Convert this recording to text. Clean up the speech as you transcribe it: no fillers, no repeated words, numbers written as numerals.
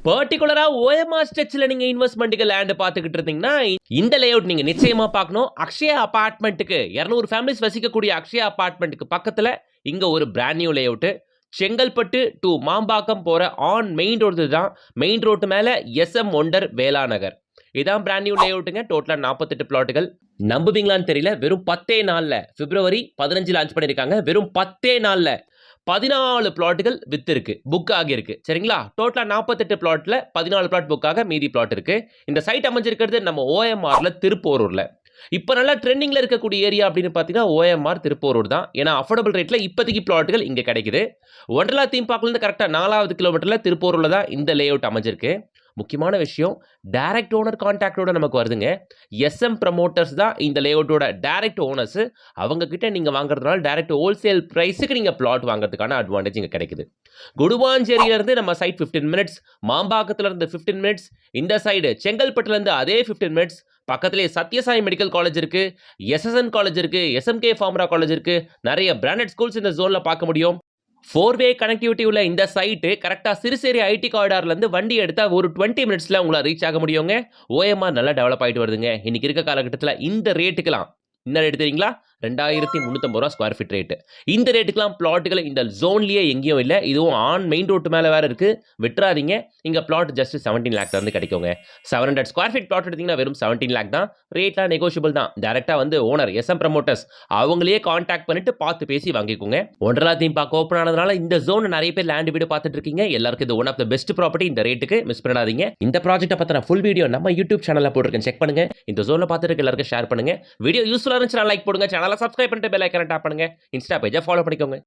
பர்டிகுலரா ஓஎம்ஆர் ஸ்ட்ரெச்ல நீங்க இன்வெஸ்ட்மெண்ட்டுக்கு லேண்ட் பார்த்துக்கிட்டு இருந்தீங்கன்னா இந்த லேஅவுட் நீங்க நிச்சயமா பார்க்கணும். அக்ஷயா அபார்ட்மெண்ட்டுக்கு 200 ஃபேமிலிஸ் வசிக்கக்கூடிய அக்ஷயா அபார்ட்மெண்ட்டுக்கு பக்கத்துல இங்க ஒரு brand new layout. Chengalpattu to Mambakkam போற ஆன் மெயின் ரோடு தான். மெயின் ரோட்டு மேல எஸ்எம் ஒண்டர் வேளா நகர். இதான் பிராண்ட் நியூ லேஅவுட்டுங்க. டோட்டலா 48 பிளாட்டுகள். நம்புவீங்களான்னு தெரியல, வெறும் 10 நாள்ல பிப்ரவரி 15 லான்ச் பண்ணிருக்காங்க. வெறும் 10 நாள்ல 14 பிளாட்டுகள் வித்து இருக்கு, புக் ஆகியிருக்கு. சரிங்களா? டோட்டலா 48 பிளாட்ல 14 பிளாட் புக் ஆக மீதி பிளாட் இருக்கு. இந்த சைட் அமைஞ்சிருக்கிறது நம்ம ஓஎம்ஆர்ல திருப்போரூர்ல. இப்போ நல்லா ட்ரெண்டிங்ல இருக்கக்கூடிய ஏரியா அப்படின்னு பார்த்தீங்கன்னா ஓஎம்ஆர் திருப்போரூர் தான். ஏன்னா அஃபோர்டபுள் ரேட்ல இப்போதைக்கு பிளாட்டுகள் இங்கே கிடைக்குது. ஒண்டர்லா தீம் பார்க்லேருந்து கரெக்டாக 4வது கிலோமீட்டர்ல திருப்போரூர்ல தான் இந்த லேஅவுட் அமைஞ்சிருக்கு. முக்கியமான விஷயம், டைரக்ட் ஓனர் கான்டாக்டோட நமக்கு வருதுங்க. எஸ்எம் ப்ரமோட்டர்ஸ் தான் இந்த லேஅவுட்டோட டைரக்ட் ஓனர்ஸ். அவங்க கிட்ட நீங்க வாங்குறதுனால டைரக்ட் ஹோல்சேல் பிரைஸுக்கு நீங்க பிளாட் வாங்குறதுக்கான அட்வான்டேஜ் இங்க கிடைக்குது. குடுவாஞ்சேரியில இருந்து நம்ம சைட் 15 மினிட்ஸ், மாம்பாக்கத்துல இருந்து 15 மினிட்ஸ், இந்த சைடு செங்கல்பட்டுல இருந்து அதே 15 மினிட்ஸ். பக்கத்திலே சத்யசாய் மெடிக்கல் காலேஜ் இருக்கு, எஸ்எஸ்என் காலேஜ் இருக்கு, எஸ்எம்கே ஃபார்மரா காலேஜ் இருக்கு. நிறைய பிராண்டட் ஸ்கூல்ஸ் இந்த ஜோன்ல பார்க்க முடியும். 4-வே கனெக்டிவிட்டி உள்ள இந்த சைட்டு கரெக்டாக சிறுசேரி ஐடி காரிடார்லேருந்து வண்டி எடுத்தால் ஒரு 20 மினிட்ஸில் உங்களால் ரீச் ஆக முடியுங்க. ஓஎம்ஆர் நல்லா டெவலப் ஆகிட்டு வருதுங்க. இன்னைக்கு இருக்க காலகட்டத்தில் இந்த ரேட்டுக்கெல்லாம் என்ன ரேட் தெரியுங்களா? 2350 ரூபா ஸ்கொயர் ஃபீட் ரேட்டு. இந்த ரேட்டுக்கெல்லாம் பிளாட்டுகள் இந்த ஜோன்லேயே எங்கேயும் இல்லை. இதுவும் ஆன் மெயின் ரோட்டு மேலே வேறு இருக்குது. விட்டுறாதீங்க. இங்கே பிளாட் ஜஸ்ட் 17 லேக்ல இருந்து கிடைக்குங்க. 700 ஸ்கொயர் ஃபீட் பிளாட் எடுத்தீங்கன்னா வெறும் 17 லேக் தான். ரேட்லாம் நெகோஷியபிள் தான். டேரெக்டாக வந்து ஓனர் எஸ்எம் ப்ரமோட்டர்ஸ் அவங்களே கான்டாக்ட் பண்ணிட்டு பார்த்து பேசி வாங்கிக்கோங்க. ஒண்டர்லா தீம் பார்க்க ஓப்பன் ஆனதுனால இந்த ஜோன் நிறைய பேர் லேண்ட் வீடு பார்த்துட்டு இருக்கீங்க. எல்லாருக்கும் இது one of the best property. இந்த ரேட்டுக்கு மிஸ் பண்ணாதீங்க. இந்த ப்ராஜெக்ட்டை பற்றின ஃபுல் வீடியோ நம்ம யூடியூப் சேனலில் போட்டிருக்கேன், செக் பண்ணுங்க. இந்த ஜோனில் பார்த்துட்டு எல்லாருக்கும் ஷேர் பண்ணுங்க. வீடியோ யூஸ்ஃபுல்லாக இருந்துச்சுன்னா லைக் போடுங்க. சேனலை சப்ஸ்கிரைப் பண்ணிட்டு பெல் ஐக்கானை டாப் பண்ணுங்க. இன்ஸ்டா பேஜை ஃபாலோ பண்ணிக்கோங்க.